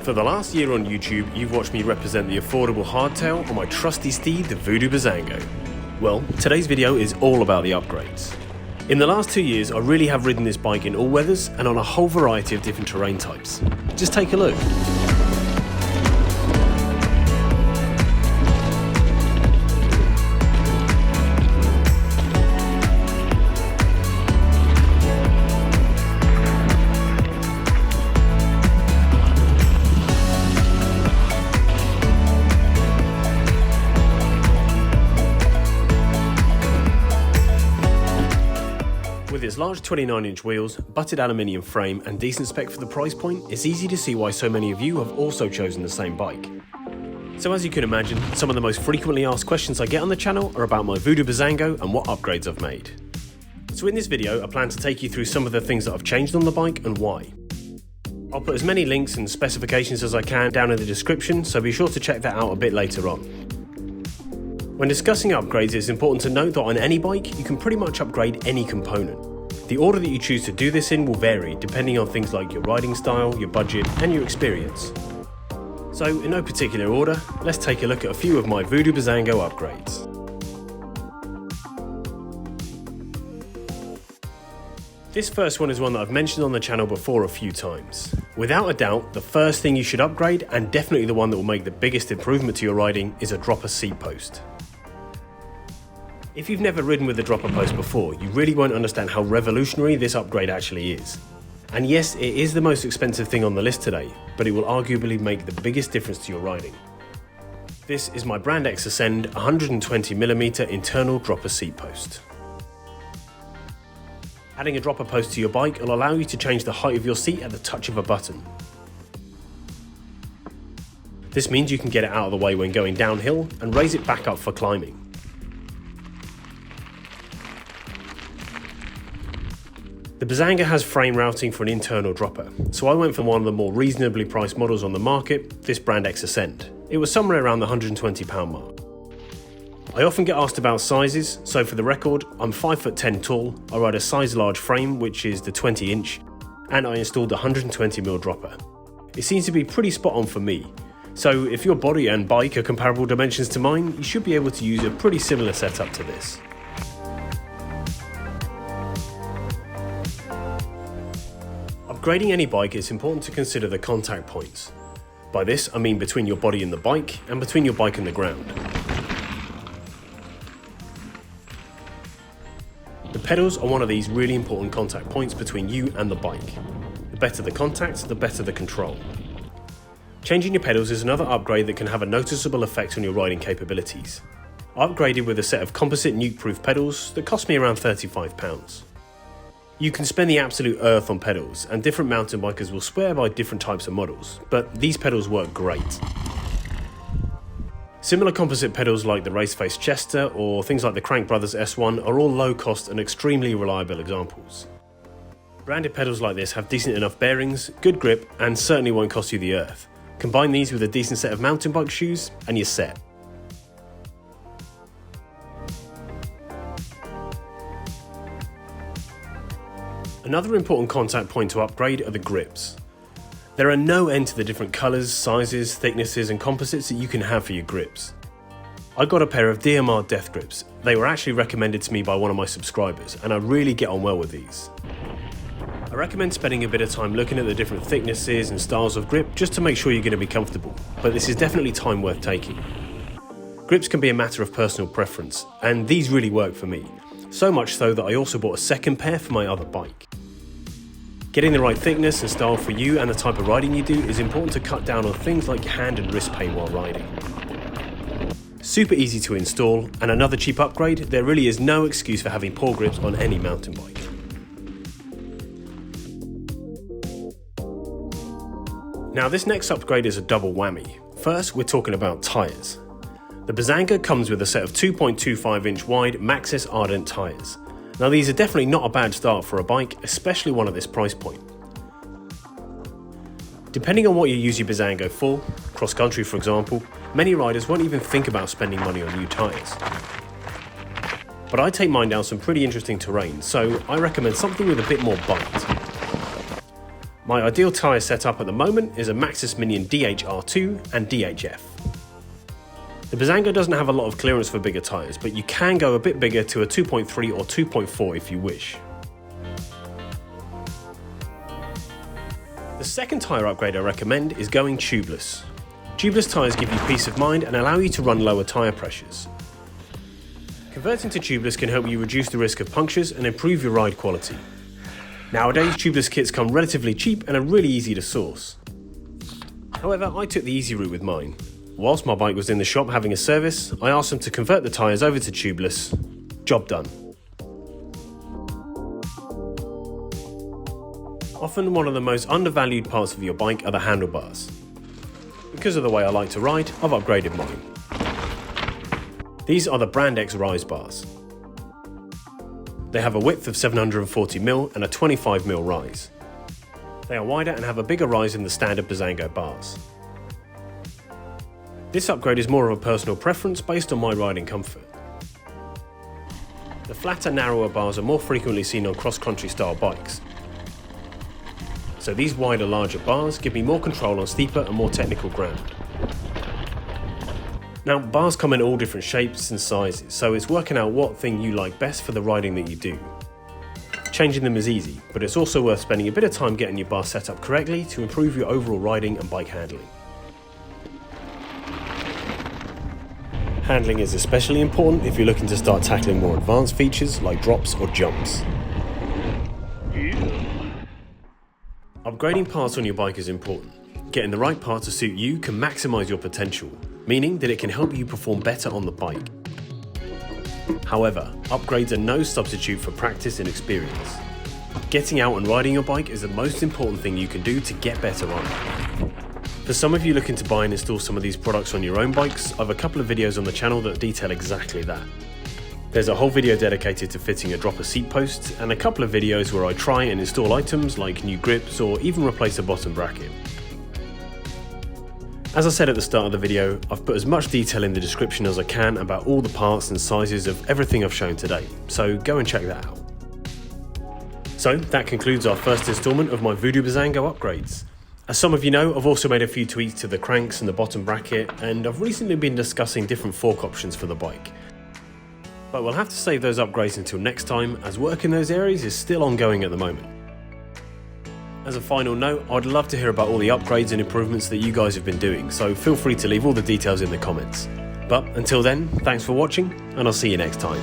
For the last year on YouTube, you've watched me represent the affordable hardtail on my trusty steed, the Voodoo Bizango. Well, today's video is all about the upgrades. In the last 2 years, I really have ridden this bike in all weathers and on a whole variety of different terrain types. Just take a look. With its large 29-inch wheels, butted aluminium frame and decent spec for the price point, it's easy to see why so many of you have also chosen the same bike. So as you can imagine, some of the most frequently asked questions I get on the channel are about my Voodoo Bizango and what upgrades I've made. So in this video, I plan to take you through some of the things that I've changed on the bike and why. I'll put as many links and specifications as I can down in the description, so be sure to check that out a bit later on. When discussing upgrades, it's important to note that on any bike, you can pretty much upgrade any component. The order that you choose to do this in will vary depending on things like your riding style, your budget, and your experience. So in no particular order, let's take a look at a few of my Voodoo Bizango upgrades. This first one is one that I've mentioned on the channel before a few times. Without a doubt, the first thing you should upgrade, and definitely the one that will make the biggest improvement to your riding, is a dropper seat post. If you've never ridden with a dropper post before, you really won't understand how revolutionary this upgrade actually is. And yes, it is the most expensive thing on the list today, but it will arguably make the biggest difference to your riding. This is my Brand X Ascend 120mm internal dropper seat post. Adding a dropper post to your bike will allow you to change the height of your seat at the touch of a button. This means you can get it out of the way when going downhill and raise it back up for climbing. The Bizango has frame routing for an internal dropper, so I went for one of the more reasonably priced models on the market, this Brand X Ascend. It was somewhere around the £120 mark. I often get asked about sizes, so for the record, I'm 5'10" tall, I ride a size large frame, which is the 20-inch, and I installed the 120mm dropper. It seems to be pretty spot on for me, so if your body and bike are comparable dimensions to mine, you should be able to use a pretty similar setup to this. Upgrading any bike, it's important to consider the contact points. By this, I mean between your body and the bike, and between your bike and the ground. The pedals are one of these really important contact points between you and the bike. The better the contact, the better the control. Changing your pedals is another upgrade that can have a noticeable effect on your riding capabilities. I upgraded with a set of composite nuke-proof pedals that cost me around £35. You can spend the absolute earth on pedals, and different mountain bikers will swear by different types of models, but these pedals work great. Similar composite pedals like the Raceface Chester or things like the Crank Brothers S1 are all low cost and extremely reliable examples. Branded pedals like this have decent enough bearings, good grip, and certainly won't cost you the earth. Combine these with a decent set of mountain bike shoes and you're set. Another important contact point to upgrade are the grips. There are no end to the different colours, sizes, thicknesses and composites that you can have for your grips. I got a pair of DMR Death Grips. They were actually recommended to me by one of my subscribers and I really get on well with these. I recommend spending a bit of time looking at the different thicknesses and styles of grip just to make sure you're going to be comfortable, but this is definitely time worth taking. Grips can be a matter of personal preference, and these really work for me. So much so that I also bought a second pair for my other bike. Getting the right thickness and style for you and the type of riding you do is important to cut down on things like hand and wrist pain while riding. Super easy to install, and another cheap upgrade, there really is no excuse for having poor grips on any mountain bike. Now this next upgrade is a double whammy. First, we're talking about tyres. The Bizango comes with a set of 2.25-inch wide Maxxis Ardent tyres. Now these are definitely not a bad start for a bike, especially one at this price point. Depending on what you use your Bizango for, cross-country for example, many riders won't even think about spending money on new tyres. But I take mine down some pretty interesting terrain, so I recommend something with a bit more bite. My ideal tyre setup at the moment is a Maxxis Minion DHR2 and DHF. The Bizango doesn't have a lot of clearance for bigger tyres, but you can go a bit bigger to a 2.3 or 2.4 if you wish. The second tyre upgrade I recommend is going tubeless. Tubeless tyres give you peace of mind and allow you to run lower tyre pressures. Converting to tubeless can help you reduce the risk of punctures and improve your ride quality. Nowadays, tubeless kits come relatively cheap and are really easy to source. However, I took the easy route with mine. Whilst my bike was in the shop having a service, I asked them to convert the tyres over to tubeless. Job done. Often one of the most undervalued parts of your bike are the handlebars. Because of the way I like to ride, I've upgraded mine. These are the Brand X Rise bars. They have a width of 740mm and a 25mm rise. They are wider and have a bigger rise than the standard Bizango bars. This upgrade is more of a personal preference based on my riding comfort. The flatter, narrower bars are more frequently seen on cross-country style bikes. So these wider, larger bars give me more control on steeper and more technical ground. Now, bars come in all different shapes and sizes, so it's working out what thing you like best for the riding that you do. Changing them is easy, but it's also worth spending a bit of time getting your bar set up correctly to improve your overall riding and bike handling. Handling is especially important if you're looking to start tackling more advanced features like drops or jumps. Upgrading parts on your bike is important. Getting the right part to suit you can maximise your potential, meaning that it can help you perform better on the bike. However, upgrades are no substitute for practice and experience. Getting out and riding your bike is the most important thing you can do to get better on it. For some of you looking to buy and install some of these products on your own bikes, I have a couple of videos on the channel that detail exactly that. There's a whole video dedicated to fitting a dropper seat post, and a couple of videos where I try and install items like new grips or even replace a bottom bracket. As I said at the start of the video, I've put as much detail in the description as I can about all the parts and sizes of everything I've shown today, so go and check that out. So that concludes our first instalment of my Voodoo Bizango upgrades. As some of you know, I've also made a few tweaks to the cranks and the bottom bracket, and I've recently been discussing different fork options for the bike. But we'll have to save those upgrades until next time, as work in those areas is still ongoing at the moment. As a final note, I'd love to hear about all the upgrades and improvements that you guys have been doing, so feel free to leave all the details in the comments. But until then, thanks for watching, and I'll see you next time.